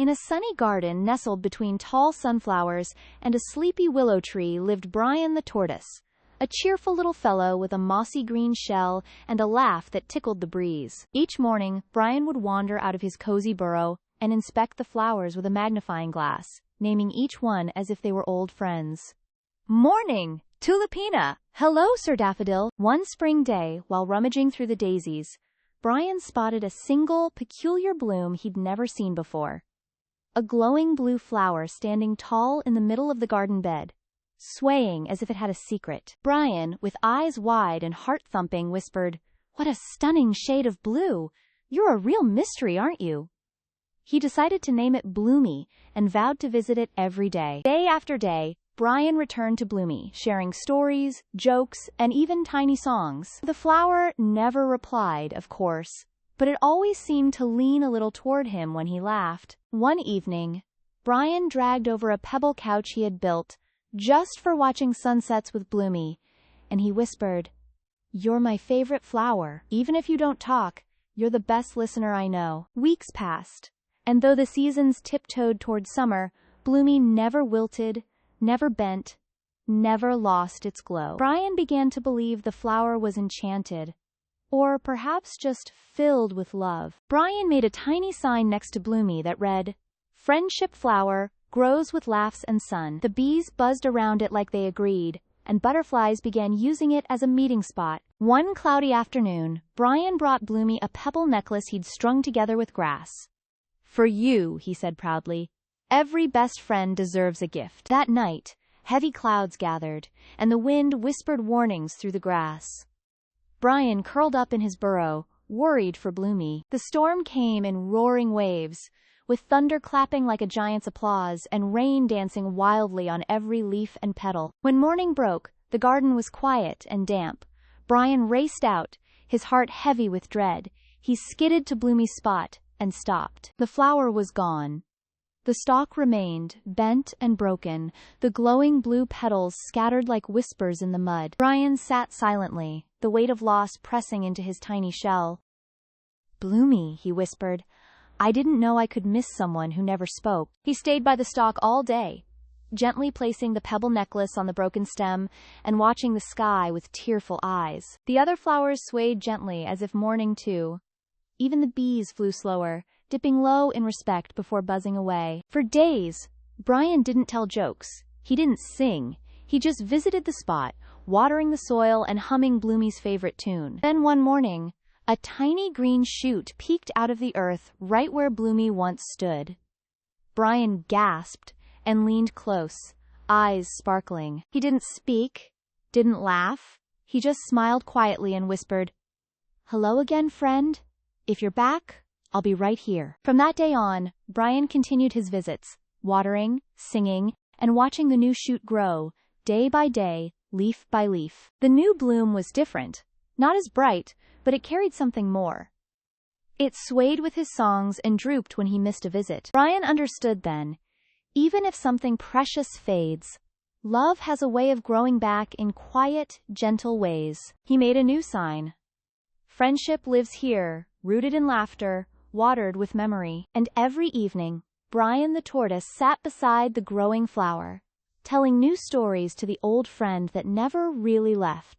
In a sunny garden nestled between tall sunflowers and a sleepy willow tree lived Bryan the tortoise, a cheerful little fellow with a mossy green shell and a laugh that tickled the breeze. Each morning, Bryan would wander out of his cozy burrow and inspect the flowers with a magnifying glass, naming each one as if they were old friends. "Morning, Tulipina!" "Hello, Sir Daffodil." One spring day, while rummaging through the daisies, Bryan spotted a single, peculiar bloom he'd never seen before. A glowing blue flower standing tall in the middle of the garden bed, swaying as if it had a secret. Bryan, with eyes wide and heart thumping, whispered, "What a stunning shade of blue! You're a real mystery, aren't you?" He decided to name it Bloomy and vowed to visit it every day. Day after day, Bryan returned to Bloomy, sharing stories, jokes, and even tiny songs. The flower never replied, of course, but it always seemed to lean a little toward him when he laughed. One evening, Bryan dragged over a pebble couch he had built just for watching sunsets with Bloomy, and he whispered, "You're my favorite flower. Even if you don't talk, you're the best listener I know." Weeks passed, and though the seasons tiptoed toward summer, Bloomy never wilted, never bent, never lost its glow. Bryan began to believe the flower was enchanted, or perhaps just filled with love. Bryan made a tiny sign next to Bloomy that read, "Friendship flower, grows with laughs and sun." The bees buzzed around it like they agreed, and butterflies began using it as a meeting spot. One cloudy afternoon, Bryan brought Bloomy a pebble necklace he'd strung together with grass. "For you," he said proudly. "Every best friend deserves a gift." That night, heavy clouds gathered, and the wind whispered warnings through the grass. Bryan curled up in his burrow, worried for Bloomy. The storm came in roaring waves, with thunder clapping like a giant's applause and rain dancing wildly on every leaf and petal. When morning broke, the garden was quiet and damp. Bryan raced out, his heart heavy with dread. He skidded to Bloomy's spot and stopped. The flower was gone. The stalk remained, bent and broken, the glowing blue petals scattered like whispers in the mud. Bryan sat silently, the weight of loss pressing into his tiny shell. "Bloomy," he whispered, "I didn't know I could miss someone who never spoke." He stayed by the stalk all day, gently placing the pebble necklace on the broken stem and watching the sky with tearful eyes. The other flowers swayed gently as if mourning too. Even the bees flew slower, dipping low in respect before buzzing away. For days, Bryan didn't tell jokes. He didn't sing. He just visited the spot, watering the soil and humming Bloomy's favorite tune. Then one morning, a tiny green shoot peeked out of the earth right where Bloomy once stood. Bryan gasped and leaned close, eyes sparkling. He didn't speak, didn't laugh. He just smiled quietly and whispered, "Hello again, friend. If you're back, I'll be right here." From that day on, Bryan continued his visits, watering, singing, and watching the new shoot grow, day by day, leaf by leaf. The new bloom was different, not as bright, but it carried something more. It swayed with his songs and drooped when he missed a visit. Bryan understood then, even if something precious fades, love has a way of growing back in quiet, gentle ways. He made a new sign. "Friendship lives here, rooted in laughter, watered with memory." And every evening, Bryan the tortoise sat beside the growing flower, telling new stories to the old friend that never really left.